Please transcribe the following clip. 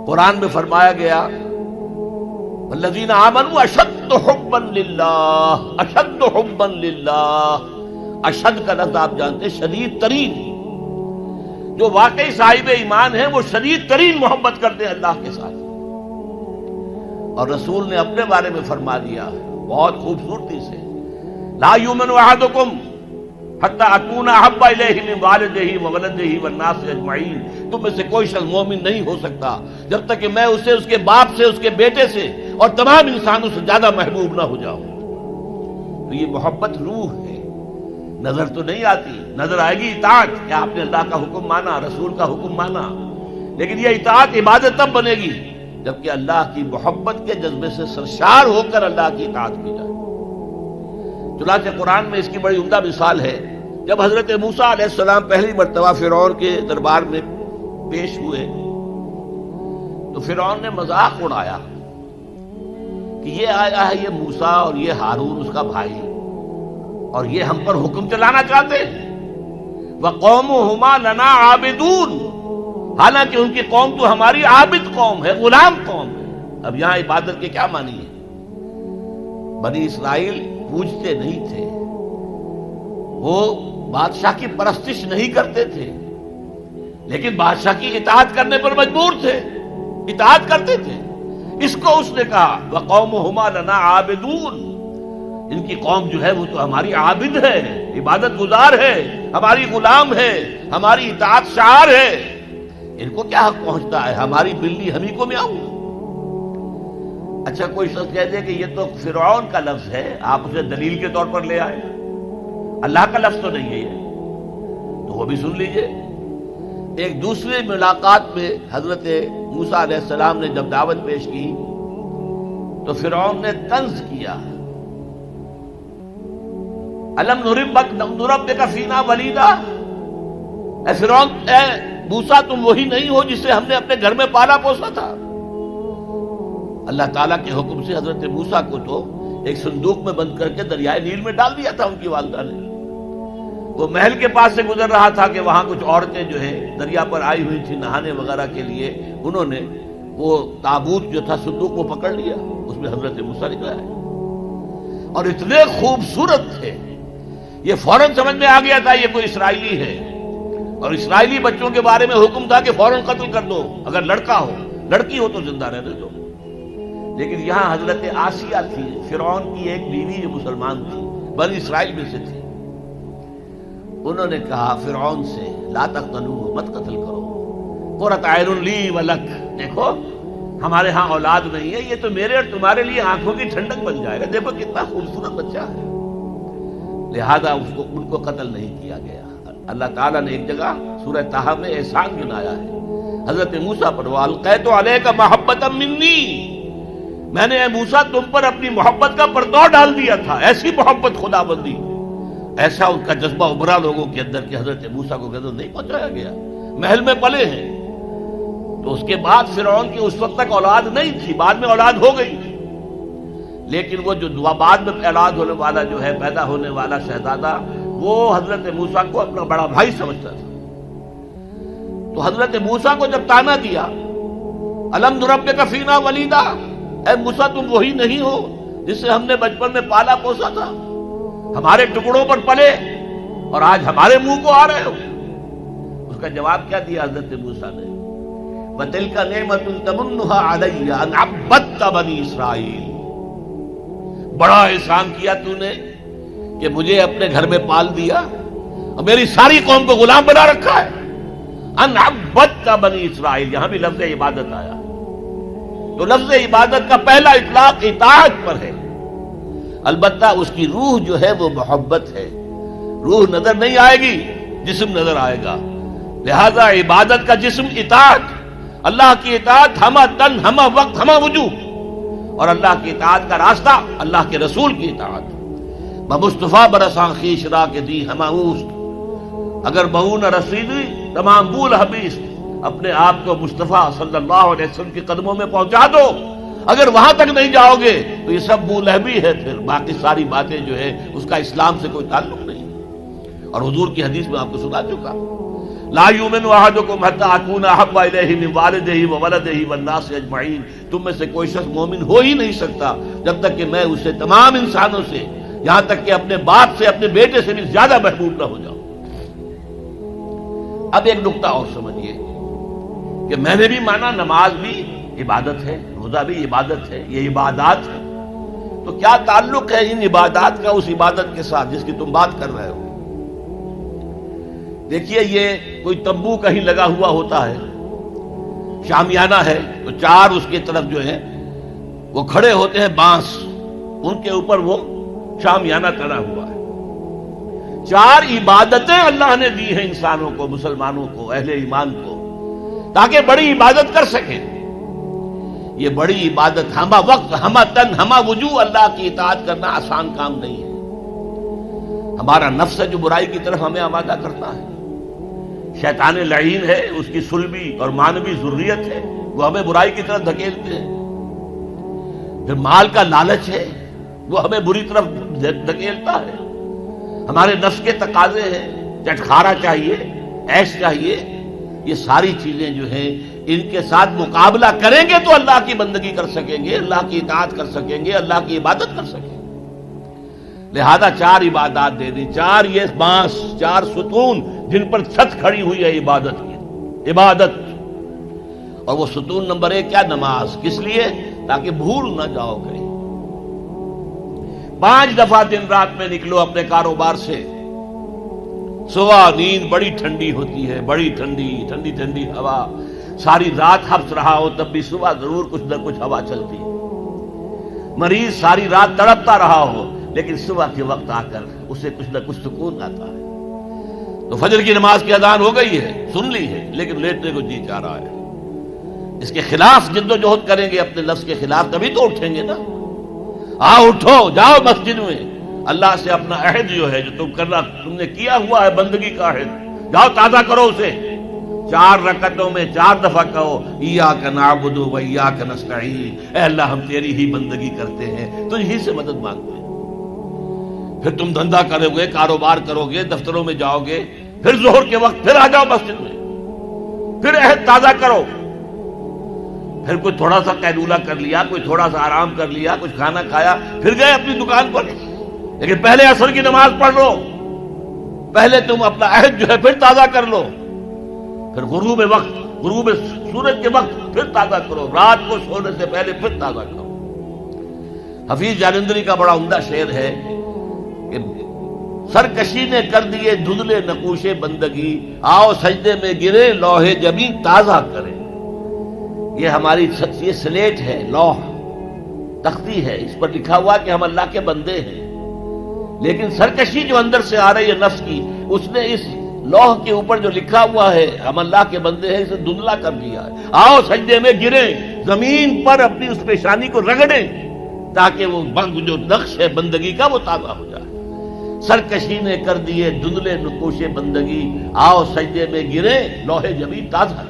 قرآن میں فرمایا گیا والذین آمنوا اشد حبا للہ، اشد حبا للہ، اشد کا لفظ آپ جانتے ہیں شدید ترین، جو واقعی صاحب ایمان ہیں وہ شدید ترین محبت کرتے ہیں اللہ کے ساتھ۔ اور رسول نے اپنے بارے میں فرما دیا بہت خوبصورتی سے، لا یؤمن احدکم حتی اکون احب الیہ من والدہ وولدہ والناس اجمعین، تم میں سے کوئی شخص مومن نہیں ہو سکتا جب تک کہ میں اسے اس کے باپ سے، اس کے بیٹے سے اور تمام انسانوں سے زیادہ محبوب نہ ہو جاؤں۔ تو یہ محبت روح ہے، نظر تو نہیں آتی، نظر آئے گی اطاعت کہ آپ نے اللہ کا حکم مانا، رسول کا حکم مانا، لیکن یہ اطاعت عبادت تب بنے گی جبکہ اللہ کی محبت کے جذبے سے سرشار ہو کر اللہ کی اطاعت کی جائے۔ چنانچہ قرآن میں اس کی بڑی عمدہ مثال ہے، جب حضرت موسیٰ علیہ السلام پہلی مرتبہ فرعون کے دربار میں پیش ہوئے تو فرعون نے مذاق اڑایا کہ یہ آیا ہے یہ موسیٰ اور یہ ہارون اس کا بھائی، اور یہ ہم پر حکم چلانا چاہتے ہیں، وَقَوْمُهُمَا لَنَا عَابِدُونَ، حالانکہ ان کی قوم تو ہماری عابد قوم ہے، غلام قوم ہے۔ اب یہاں عبادت کے کیا معنی ہے؟ بنی اسرائیل پوجتے نہیں تھے، وہ بادشاہ کی پرستش نہیں کرتے تھے، لیکن بادشاہ کی اطاعت کرنے پر مجبور تھے، اطاعت کرتے تھے۔ اس کو اس نے کہا وَقَوْمُهُمَا لَنَا عَابِدُونَ، ان کی قوم جو ہے وہ تو ہماری عابد ہے، عبادت گزار ہے، ہماری غلام ہے، ہماری اطاعت شعار ہے، ان کو کیا حق پہنچتا ہے، ہماری بلی ہم ہی کو میاؤں۔ اچھا کوئی شخص کہہ دے کہ یہ تو فرعون کا لفظ ہے، آپ اسے دلیل کے طور پر لے آئے، اللہ کا لفظ تو نہیں ہے یہ، تو وہ بھی سن لیجئے۔ ایک دوسری ملاقات میں حضرت موسیٰ علیہ السلام نے جب دعوت پیش کی تو فرعون نے طنز کیا، الم نربک فینا ولیدا، اے فرعون، اے موسیٰ تم وہی نہیں ہو جسے ہم نے اپنے گھر میں پالا پوسا تھا۔ اللہ تعالیٰ کے حکم سے حضرت موسیٰ کو تو ایک صندوق میں بند کر کے دریائے نیل میں ڈال دیا تھا ان کی والدہ نے۔ وہ محل کے پاس سے گزر رہا تھا کہ وہاں کچھ عورتیں جو ہے دریا پر آئی ہوئی تھی نہانے وغیرہ کے لیے، انہوں نے وہ تابوت جو تھا صندوق وہ پکڑ لیا، اس میں حضرت موسیٰ نکلا ہے، اور اتنے خوبصورت تھے یہ فوراً سمجھ میں آ گیا تھا یہ کوئی اسرائیلی ہے، اور اسرائیلی بچوں کے بارے میں حکم تھا کہ فوراً قتل کر دو، اگر لڑکا ہو، لڑکی ہو تو زندہ رہنے دو۔ لیکن یہاں حضرت آسیہ تھی، فرعون کی ایک بیوی جو مسلمان تھی، بنی اسرائیل میں سے تھی، انہوں نے کہا فرعون سے لا تقتلوہ، مت قتل کرو، قرۃ عین لی ولک، دیکھو ہمارے ہاں اولاد نہیں ہے، یہ تو میرے اور تمہارے لیے آنکھوں کی ٹھنڈک بن جائے گا، دیکھو کتنا خوبصورت بچہ ہے، لہذا ان کو قتل نہیں کیا گیا۔ اللہ تعالیٰ نے ایک جگہ سورہ طٰہٰ میں احسان گنایا ہے حضرت موسیٰ پر، وَأَلْقَيْتُ عَلَيْكَ مَحَبَّةً مِّنِّي، میں نے اے موسیٰ تم پر اپنی محبت کا پردہ ڈال دیا تھا، ایسی محبت خدا بندی، ایسا ان کا جذبہ ابھرا لوگوں کے اندر کہ حضرت موسیٰ کو غضب نہیں پہنچایا گیا، محل میں پلے ہیں۔ تو اس کے بعد فرعون کی اس وقت تک اولاد نہیں تھی، بعد میں اولاد ہو گئی، لیکن وہ جو بعد میں اولاد ہونے والا جو ہے پیدا ہونے والا شہزادہ، وہ حضرت موسیٰ کو اپنا بڑا بھائی سمجھتا تھا۔ تو حضرت موسیٰ کو جب طعنہ دیا الم نربک فینا ولیدا، اے موسیٰ تم وہی نہیں ہو جسے ہم نے بچپن میں پالا پوسا تھا، ہمارے ٹکڑوں پر پلے اور آج ہمارے منہ کو آ رہے ہو۔ اس کا جواب کیا دیا حضرت موسیٰ نے؟ وَتِلْكَ نِعْمَةٌ تَمُنُّهَا عَلَيَّ أَنْ عَبَّدْتَ بَنِي إِسْرَائِيلَ، بڑا احسان کیا تو نے کہ مجھے اپنے گھر میں پال دیا اور میری ساری قوم کو غلام بنا رکھا ہے۔ ان عبدت بنی اسرائیل، یہاں بھی لفظ عبادت آیا، تو لفظ عبادت کا پہلا اطلاق اطاعت پر ہے، البتہ اس کی روح جو ہے وہ محبت ہے، روح نظر نہیں آئے گی، جسم نظر آئے گا، لہذا عبادت کا جسم اطاعت، اللہ کی اطاعت ہمہ تن ہمہ وقت ہمہ وجوہ، اور اللہ کی اطاعت کا راستہ اللہ کے رسول کی اطاعت۔ بمصطفیٰ برساں خیش را کے دی ہمہ اوست، اگر بہو نہ رسیدی تمام بول حبیث، اپنے آپ کو مصطفیٰ صلی اللہ علیہ وسلم کے قدموں میں پہنچا دو، اگر وہاں تک نہیں جاؤ گے تو یہ سب بو لہبی ہے، پھر باقی ساری باتیں جو ہے اس کا اسلام سے کوئی تعلق نہیں۔ اور حضور کی حدیث میں آپ کو سنا چکا، لا یؤمن احدکم حتی اکون احب الیہ من والدہ وولدہ والناس اجمعین، تم میں سے کوئی شخص مومن ہو ہی نہیں سکتا جب تک کہ میں اسے تمام انسانوں سے، یہاں تک کہ اپنے باپ سے، اپنے بیٹے سے بھی زیادہ محبوب نہ ہو جاؤں۔ اب ایک نقطہ اور سمجھیے کہ میں نے بھی مانا نماز بھی عبادت ہے، روزہ بھی عبادت ہے، یہ عبادات ہے، تو کیا تعلق ہے ان عبادات کا اس عبادت کے ساتھ جس کی تم بات کر رہے ہو؟ دیکھیے، یہ کوئی تمبو کہیں لگا ہوا ہوتا ہے، شامیانہ ہے، تو چار اس کی طرف جو ہے وہ کھڑے ہوتے ہیں بانس، ان کے اوپر وہ شامیانہ تنا ہوا ہے۔ چار عبادتیں اللہ نے دی ہیں انسانوں کو، مسلمانوں کو، اہل ایمان کو، تاکہ بڑی عبادت کر سکیں۔ یہ بڑی عبادت ہمہ وقت، ہمہ تن، ہمہ وجوہ اللہ کی اطاعت کرنا آسان کام نہیں ہے۔ ہمارا نفس ہے جو برائی کی طرف ہمیں آمادہ کرتا ہے، شیطان لعین ہے، اس کی صلبی اور مانوی ذریت ہے، وہ ہمیں برائی کی طرف دھکیلتے ہیں۔ پھر مال کا لالچ ہے، وہ ہمیں بری طرف دھکیلتا ہے۔ ہمارے نفس کے تقاضے ہیں، چٹکھارا چاہیے، عیش چاہیے، یہ ساری چیزیں جو ہیں ان کے ساتھ مقابلہ کریں گے تو اللہ کی بندگی کر سکیں گے، اللہ کی اطاعت کر سکیں گے، اللہ کی عبادت کر سکیں گے۔ لہذا چار عبادات دے دی، چار یہ بانس، چار ستون جن پر چھت کھڑی ہوئی ہے عبادت کی، عبادت۔ اور وہ ستون نمبر 1 کیا؟ نماز۔ کس لیے؟ تاکہ بھول نہ جاؤ کہیں۔ 5 دفعہ دن رات میں نکلو اپنے کاروبار سے، صبح نیند بڑی ٹھنڈی ہوتی ہے، بڑی ٹھنڈی ٹھنڈی ٹھنڈی ہوا، ساری رات حبس رہا ہو تب بھی صبح ضرور کچھ نہ کچھ ہوا چلتی ہے۔ مریض ساری رات تڑپتا رہا ہو لیکن صبح کے وقت آ کر اسے کچھ نہ کچھ سکون آتا ہے۔ تو فجر کی نماز کی اذان ہو گئی ہے، سن لی ہے، لیکن لیٹنے کو جی چاہ رہا ہے۔ اس کے خلاف جد و جہد کریں گے، اپنے لفظ کے خلاف، تبھی تو اٹھیں گے نا۔ اٹھو، جاؤ مسجد میں، اللہ سے اپنا عہد جو ہے جو تم نے کیا ہوا ہے، بندگی کا عہد، جاؤ تازہ کرو اسے۔ 4 رکعتوں میں 4 دفعہ کہو ایاک نعبد و ایاک نستعین، اے اللہ ہم تیری ہی بندگی کرتے ہیں، تجھ ہی سے مدد مانگتے ہیں۔ پھر تم دھندا کرو گے، کاروبار کرو گے، دفتروں میں جاؤ گے، پھر ظہر کے وقت پھر آ جاؤ مسجد میں، پھر عہد تازہ کرو۔ پھر کوئی تھوڑا سا قیلولہ کر لیا، کوئی تھوڑا سا آرام کر لیا، کچھ کھانا کھایا، پھر گئے اپنی دکان پر، لیکن پہلے عصر کی نماز پڑھ لو، پہلے تم اپنا عہد جو ہے پھر تازہ کر لو، پھر غروب وقت، غروب سورج کے وقت پھر تازہ کرو، رات کو سونے سے پہلے پھر تازہ کرو۔ حفیظ جالندری کا بڑا عمدہ شعر ہے کہ سرکشی نے کر دیے دھندلے نقوش بندگی، آؤ سجدے میں گرے لوح جبین تازہ کرے۔ یہ ہماری یہ سلیٹ ہے، لوح تختی ہے، اس پر لکھا ہوا کہ ہم اللہ کے بندے ہیں، لیکن سرکشی جو اندر سے آ رہی ہے نفس کی، اس نے اس لوح کے اوپر جو لکھا ہوا ہے ہم اللہ کے بندے ہیں، اسے دھندلا کر دیا ہے۔ آؤ سجدے میں گریں، زمین پر اپنی اس پیشانی کو رگڑیں تاکہ وہ جو نقش ہے بندگی کا وہ تازہ ہو جائے۔ سرکشی نے کر دیے دھندلے نقوش بندگی، آؤ سجدے میں گریں لوح جبین تازہ